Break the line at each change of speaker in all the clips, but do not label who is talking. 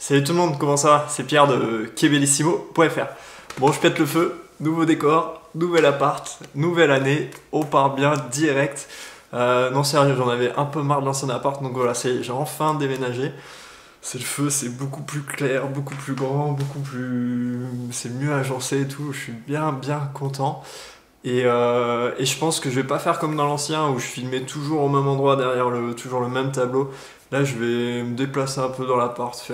Salut tout le monde, comment ça va? C'est Pierre de Kebellissimo.fr. Bon, je pète le feu, nouveau décor, nouvel appart, nouvelle année, on part bien direct. Non sérieux, j'en avais un peu marre de l'ancien appart, donc voilà, j'ai enfin déménagé. C'est le feu, c'est beaucoup plus clair, beaucoup plus grand, beaucoup plus... C'est mieux agencé et tout, je suis bien content. Et je pense que je vais pas faire comme dans l'ancien où je filmais toujours au même endroit derrière toujours le même tableau. Là, je vais me déplacer un peu dans l'appart,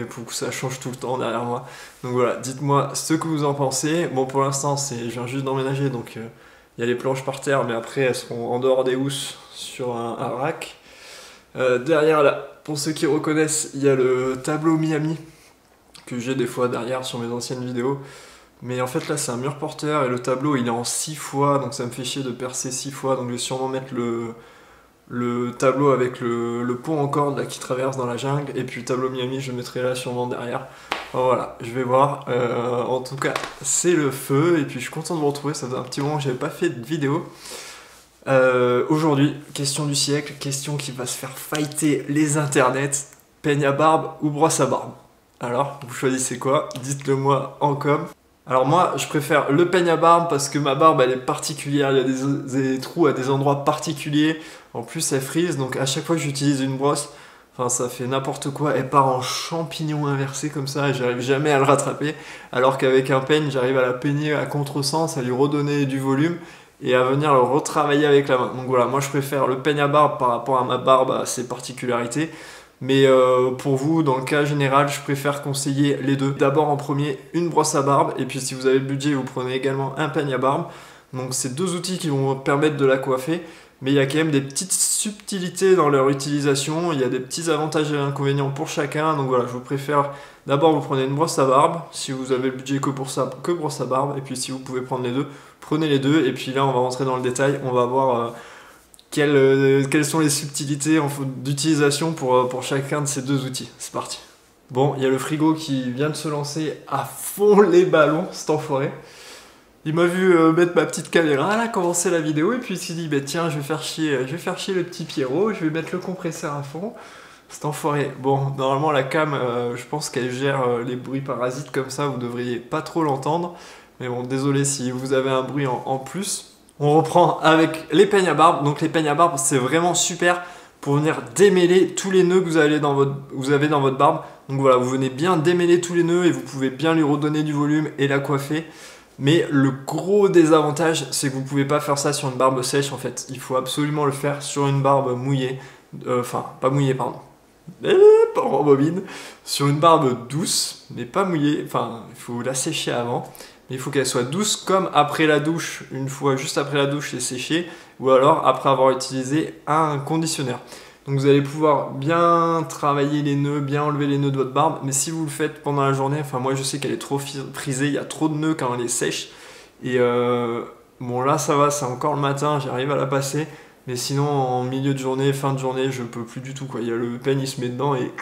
pour que ça change tout le temps derrière moi. Donc voilà, dites-moi ce que vous en pensez. Bon, pour l'instant, je viens juste d'emménager, donc il y a les planches par terre, mais après, elles seront en dehors des housses sur un rack. Derrière, là, pour ceux qui reconnaissent, il y a le tableau Miami que j'ai des fois derrière sur mes anciennes vidéos. Mais en fait là c'est un mur porteur et le tableau il est en 6 fois, donc ça me fait chier de percer 6 fois, donc je vais sûrement mettre le tableau avec le pont en corde là, qui traverse dans la jungle, et puis le tableau Miami je le mettrai là sûrement derrière. Enfin, voilà, je vais voir. En tout cas c'est le feu, et puis je suis content de vous retrouver, ça faisait un petit moment que j'avais pas fait de vidéo. Aujourd'hui, question du siècle, question qui va se faire fighter les internets, peigne à barbe ou brosse à barbe. Alors, vous choisissez quoi? Dites-le moi en com. Alors moi, je préfère le peigne à barbe parce que ma barbe, elle est particulière. Il y a des trous à des endroits particuliers. En plus, elle frise, donc à chaque fois que j'utilise une brosse, enfin, ça fait n'importe quoi. Elle part en champignon inversé comme ça et j'arrive jamais à le rattraper. Alors qu'avec un peigne, j'arrive à la peigner à contresens, à lui redonner du volume et à venir le retravailler avec la main. Donc voilà, moi je préfère le peigne à barbe par rapport à ma barbe, à ses particularités. Mais pour vous, dans le cas général, je préfère conseiller les deux. D'abord en premier, une brosse à barbe, et puis si vous avez le budget, vous prenez également un peigne à barbe. Donc c'est deux outils qui vont permettre de la coiffer, mais il y a quand même des petites subtilités dans leur utilisation, il y a des petits avantages et inconvénients pour chacun. Donc voilà, je vous préfère d'abord vous prenez une brosse à barbe, si vous avez le budget que pour ça, que brosse à barbe, et puis si vous pouvez prendre les deux, prenez les deux, et puis là on va rentrer dans le détail, on va voir... quelles sont les subtilités d'utilisation pour chacun de ces deux outils. C'est parti. Bon, il y a le frigo qui vient de se lancer à fond les ballons, cet enfoiré. Il m'a vu mettre ma petite caméra, là, commencer la vidéo, et puis il s'est dit, bah, tiens, je vais faire chier le petit Pierrot, je vais mettre le compresseur à fond. Cet enfoiré. Bon, normalement la cam, je pense qu'elle gère les bruits parasites comme ça, vous devriez pas trop l'entendre. Mais bon, désolé si vous avez un bruit en plus. On reprend avec les peignes à barbe. Donc les peignes à barbe, c'est vraiment super pour venir démêler tous les nœuds que vous avez dans votre barbe. Donc voilà, vous venez bien démêler tous les nœuds et vous pouvez bien lui redonner du volume et la coiffer. Mais le gros désavantage, c'est que vous ne pouvez pas faire ça sur une barbe sèche en fait. Il faut absolument le faire sur une barbe mouillée. Enfin, pas mouillée, pardon. Pas en bobine. Sur une barbe douce, mais pas mouillée. Enfin, il faut la sécher avant. Mais il faut qu'elle soit douce comme après la douche, une fois juste après la douche et séchée, ou alors après avoir utilisé un conditionneur. Donc vous allez pouvoir bien travailler les nœuds, bien enlever les nœuds de votre barbe, mais si vous le faites pendant la journée, enfin moi je sais qu'elle est trop frisée, il y a trop de nœuds quand elle est sèche, et bon là ça va, c'est encore le matin, j'arrive à la passer, mais sinon en milieu de journée, fin de journée, je peux plus du tout quoi. Il y a le peigne, il se met dedans et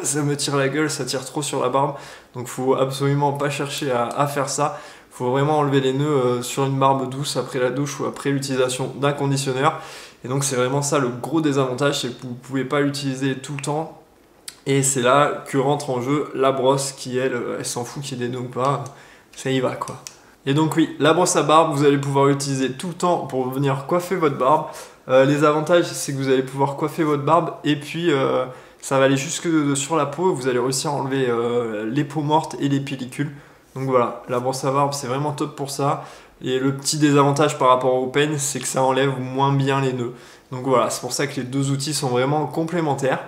ça me tire la gueule, ça tire trop sur la barbe, donc faut absolument pas chercher à faire ça. Faut vraiment enlever les nœuds sur une barbe douce après la douche ou après l'utilisation d'un conditionneur. Et donc c'est vraiment ça le gros désavantage, c'est que vous ne pouvez pas l'utiliser tout le temps. Et c'est là que rentre en jeu la brosse qui elle s'en fout qu'il y ait des nœuds ou pas, ça y va quoi. Et donc oui, la brosse à barbe, vous allez pouvoir l'utiliser tout le temps pour venir coiffer votre barbe. Les avantages, c'est que vous allez pouvoir coiffer votre barbe et puis ça va aller jusque sur la peau, vous allez réussir à enlever les peaux mortes et les pellicules. Donc voilà, la brosse à barbe c'est vraiment top pour ça. Et le petit désavantage par rapport au peigne, c'est que ça enlève moins bien les nœuds. Donc voilà, c'est pour ça que les deux outils sont vraiment complémentaires.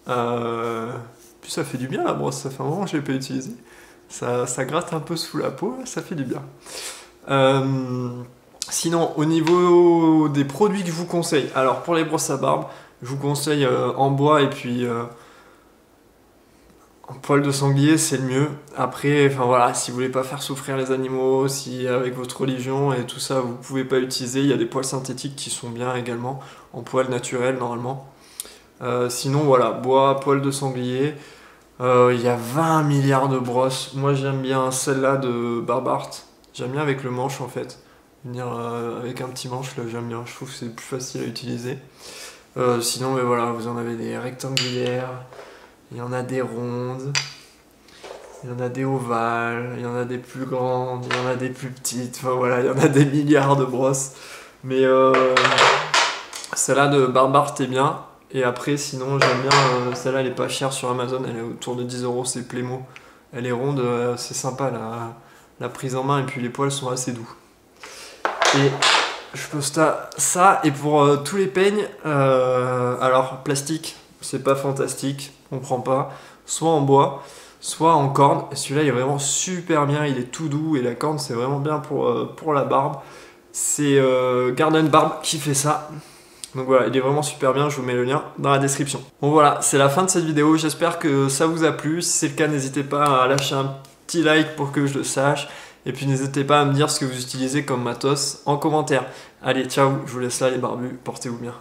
Puis ça fait du bien la brosse, ça fait un moment que je ne l'ai pas utilisé. Ça gratte un peu sous la peau, ça fait du bien. Sinon, au niveau des produits que je vous conseille, alors pour les brosses à barbe, je vous conseille en bois et puis en poil de sanglier, c'est le mieux. Après, enfin voilà, si vous voulez pas faire souffrir les animaux, si avec votre religion et tout ça, vous pouvez pas l'utiliser, il y a des poils synthétiques qui sont bien également, en poil naturel normalement. Sinon voilà, bois, poil de sanglier. Il y a 20 milliards de brosses. Moi j'aime bien celle-là de Barbart. J'aime bien avec le manche en fait. Venir avec un petit manche là, j'aime bien. Je trouve que c'est plus facile à utiliser. Sinon mais voilà, vous en avez des rectangulaires. Il y en a des rondes, il y en a des ovales, il y en a des plus grandes, il y en a des plus petites, enfin voilà, il y en a des milliards de brosses. Mais celle-là de Barbare t'es bien. Et après sinon j'aime bien, celle-là elle est pas chère sur Amazon, elle est autour de 10 euros, c'est Playmo. Elle est ronde, c'est sympa la prise en main et puis les poils sont assez doux. Et je poste ça et pour tous les peignes, alors plastique, c'est pas fantastique, on prend pas, soit en bois, soit en corne. Et celui-là il est vraiment super bien, il est tout doux et la corne c'est vraiment bien pour la barbe. C'est Garden Barb qui fait ça. Donc voilà, il est vraiment super bien, je vous mets le lien dans la description. Bon voilà, c'est la fin de cette vidéo, j'espère que ça vous a plu. Si c'est le cas, n'hésitez pas à lâcher un petit like pour que je le sache. Et puis n'hésitez pas à me dire ce que vous utilisez comme matos en commentaire. Allez, ciao, je vous laisse là les barbus, portez-vous bien.